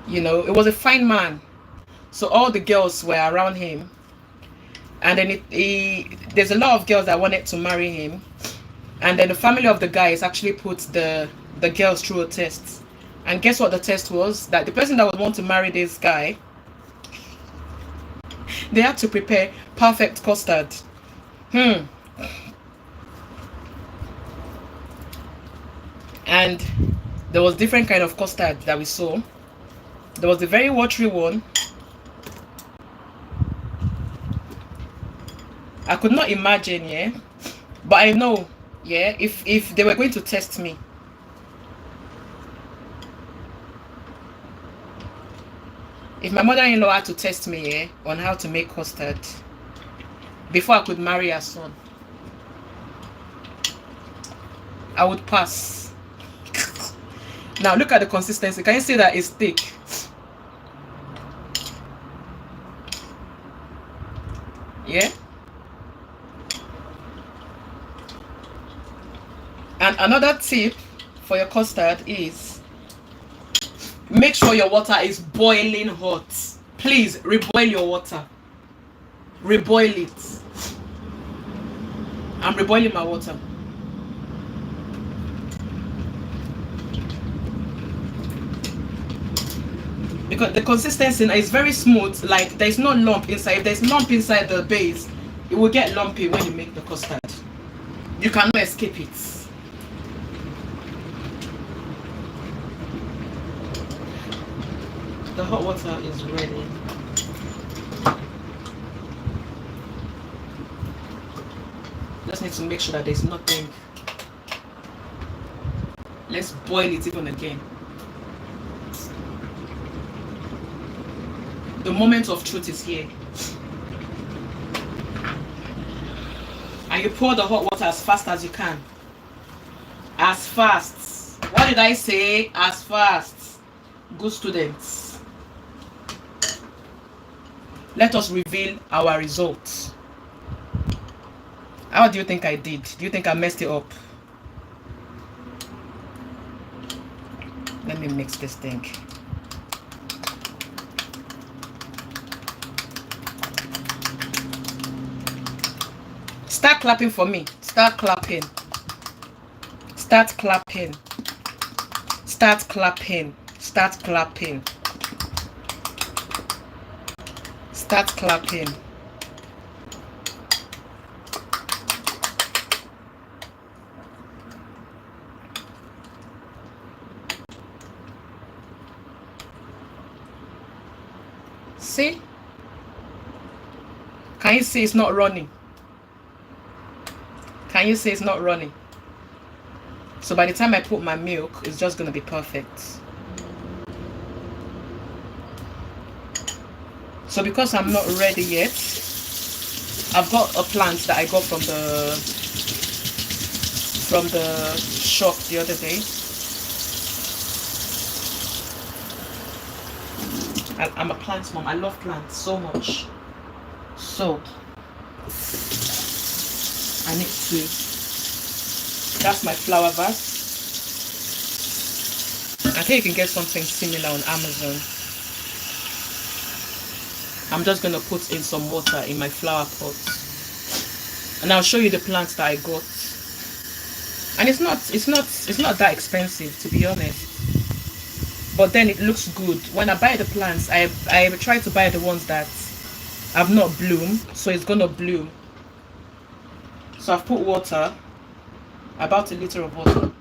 You know, it was a fine man, so all the girls were around him, and then there's a lot of girls that wanted to marry him, and then the family of the guys actually put the girls through a test. And guess what the test was? That the person that would want to marry this guy, they had to prepare perfect custard. And there was different kind of custard that we saw. There was the very watery one. I could not imagine, yeah, but I know, yeah, if they were going to test me, if my mother-in-law had to test me, yeah, on how to make custard before I could marry her son, I would pass. Now look at the consistency. Can you see that it's thick? Yeah. And another tip for your custard is make sure your water is boiling hot. Please reboil your water. Reboil it. I'm reboiling my water. Because the consistency is very smooth, like there's no lump inside. If there's lump inside the base, it will get lumpy when you make the custard. You cannot escape it. The hot water is ready. Just need to make sure that there's nothing. Let's boil it even again. The moment of truth is here. And you pour the hot water as fast as you can. As fast. What did I say? As fast. Good students. Let us reveal our results. How do you think I did? Do you think I messed it up? Let me mix this thing. Start clapping for me. Start clapping. Start clapping. Start clapping. Start clapping. Start clapping. See? Can you see it's not running? Can you see it's not running? So by the time I put my milk, it's just going to be perfect. So because I'm not ready yet, I've got a plant that I got from the shop the other day. I'm a plant mom. I love plants so much. So I need to, that's my flower vase. I think you can get something similar on Amazon. I'm just going to put in some water in my flower pot. And I'll show you the plants that I got. And it's not that expensive, to be honest. But then it looks good. When I buy the plants, I try to buy the ones that have not bloomed, so it's gonna bloom. So I've put water, about a liter of water.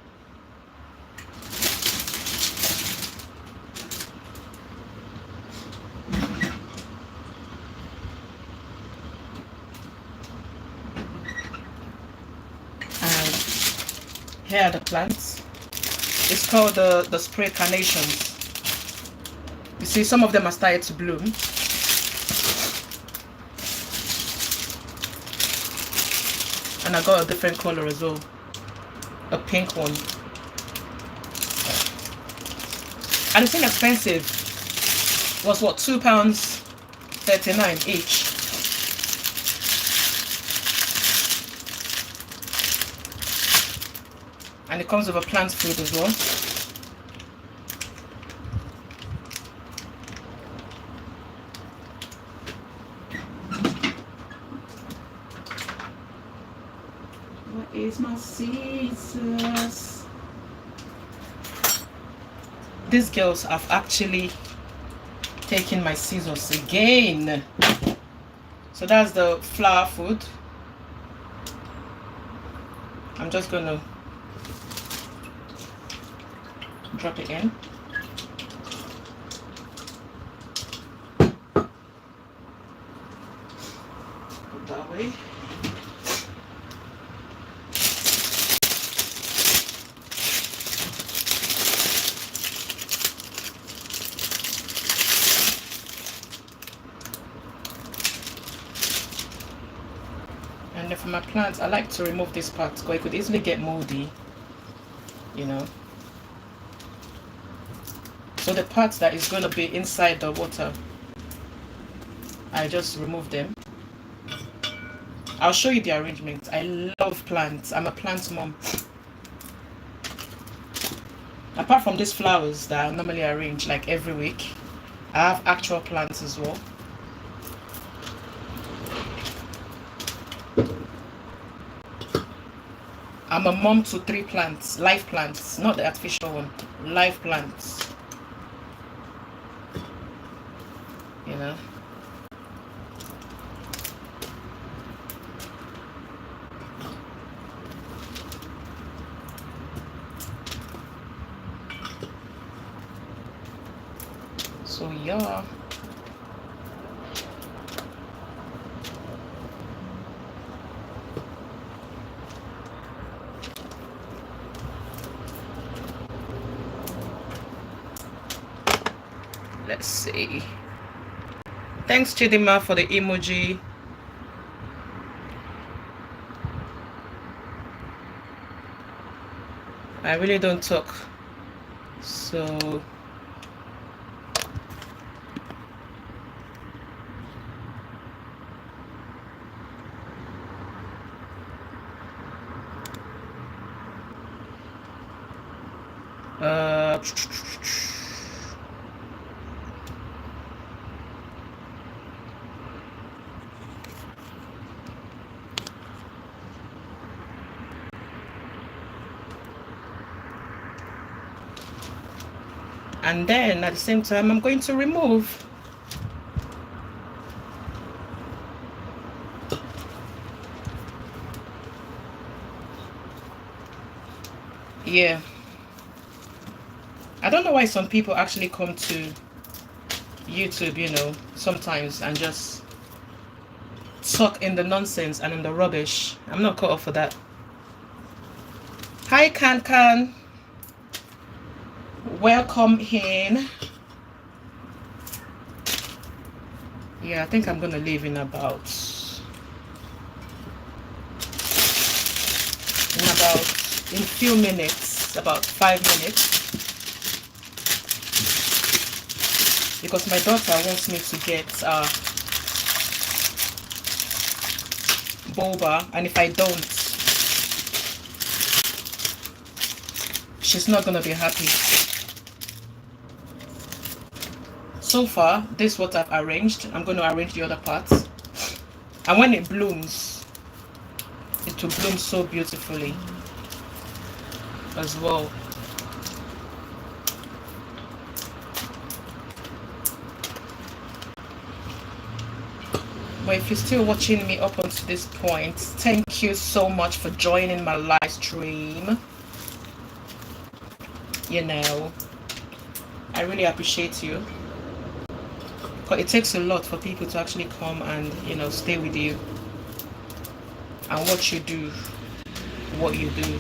And here are the plants. It's called the spray carnations. You see, some of them are started to bloom. And I got a different color as well, a pink one. And it's inexpensive. It was what, £2.39 each. And it comes with a plant food as well. Where is my scissors? These girls have actually taken my scissors again. So that's the flower food. I'm just gonna drop it in. Put that way. And then for my plants, I like to remove this part because it could easily get moldy, you know. So the parts that is going to be inside the water, I just remove them. I'll show you the arrangement. I love plants. I'm a plant mom. Apart from these flowers that I normally arrange like every week, I have actual plants as well. I'm a mom to 3 plants, live plants, not the artificial one, live plants. You know. So yeah. Let's see. Thanks, Chidima, for the emoji. I really don't talk, so and then at the same time I'm going to remove. Yeah, I don't know why some people actually come to YouTube, you know, sometimes and just talk in the nonsense and in the rubbish. I'm not cut off for that. Hi Can, welcome in. Yeah, I think I'm gonna leave in in a few minutes, about 5 minutes, because my daughter wants me to get boba, and if I don't, she's not gonna be happy. So far, this is what I've arranged. I'm going to arrange the other parts, and when it blooms, it will bloom so beautifully as well. But if you're still watching me up until this point, thank you so much for joining my live stream. You know, I really appreciate you, but it takes a lot for people to actually come and, you know, stay with you and watch you do what you do.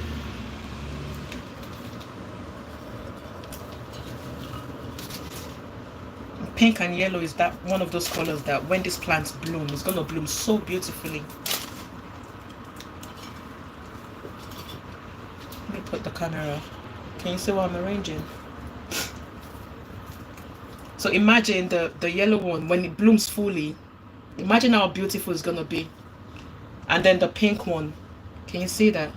Pink and yellow is that one of those colors that when this plant blooms, it's gonna bloom so beautifully. Let me put the camera. Can you see what I'm arranging? So imagine the yellow one, when it blooms fully, imagine how beautiful it's gonna be. And then the pink one, can you see that?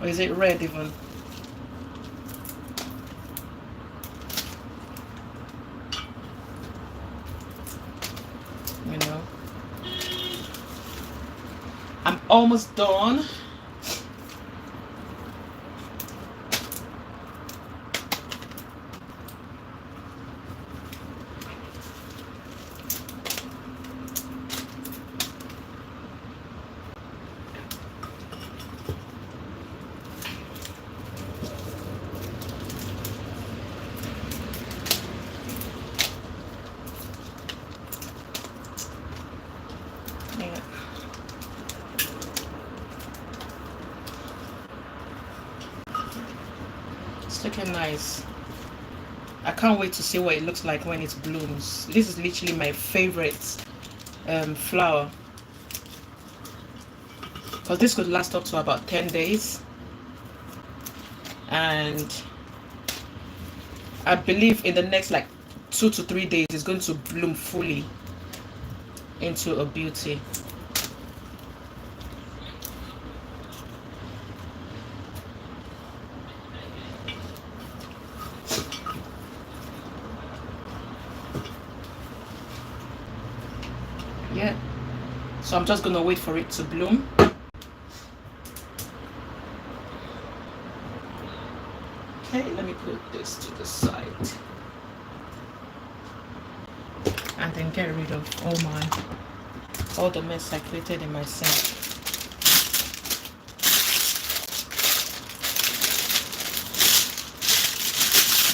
Or is it red even? You know, I'm almost done. Looking nice. I can't wait to see what it looks like when it blooms. This is literally my favorite flower, because this could last up to about 10 days, and I believe in the next like 2 to 3 days it's going to bloom fully into a beauty. Yeah, so I'm just gonna wait for it to bloom. Okay, let me put this to the side and then get rid of all the mess I created in my sink.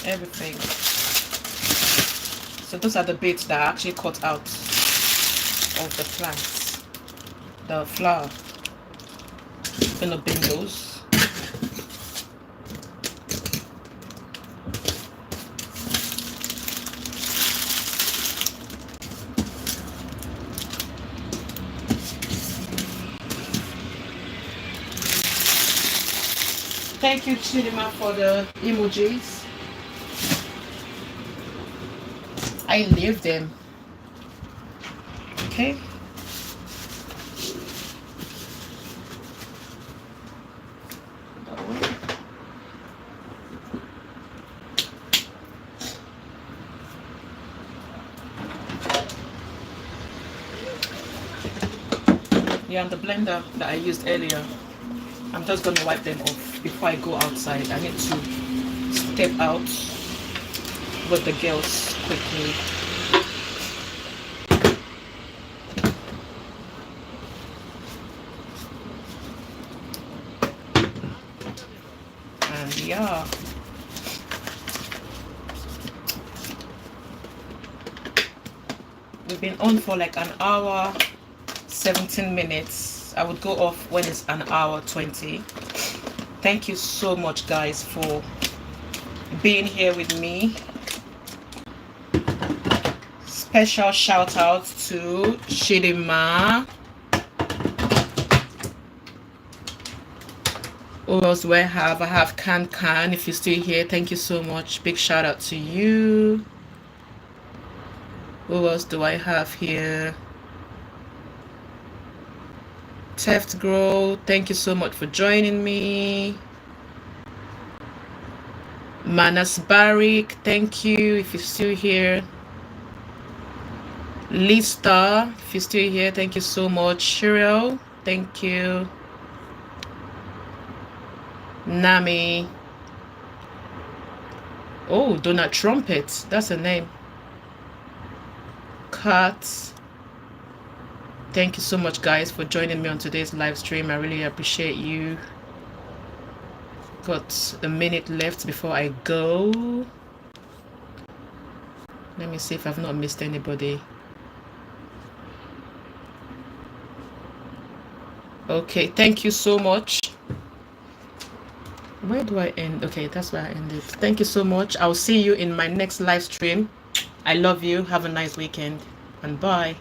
Everything. So those are the bits that I actually cut out of the plants, the flower. I'm gonna bin those. Thank you, Chidima, for the emojis. I leave them. Okay. Yeah, and the blender that I used earlier, I'm just gonna wipe them off before I go outside. I need to step out with the girls quickly. And yeah, we've been on for like an hour 17 minutes. I would go off when it's an hour 20. Thank you so much, guys, for being here with me. Special shout out to Chidima. Who else do I have? I have Can. If you're still here, thank you so much. Big shout out to you. Who else do I have here? Theft Grow, thank you so much for joining me. Manas Barik, thank you if you're still here. Lista, if you're still here, thank you so much. Cheryl, thank you. Nami. Oh, Donut Trumpet, that's a name. Kat. Thank you so much, guys, for joining me on today's live stream. I really appreciate you. Got a minute left before I go. Let me see if I've not missed anybody. Okay, thank you so much. Where do I end? Okay, that's where I ended. Thank you so much. I'll see you in my next live stream. I love you. Have a nice weekend and bye.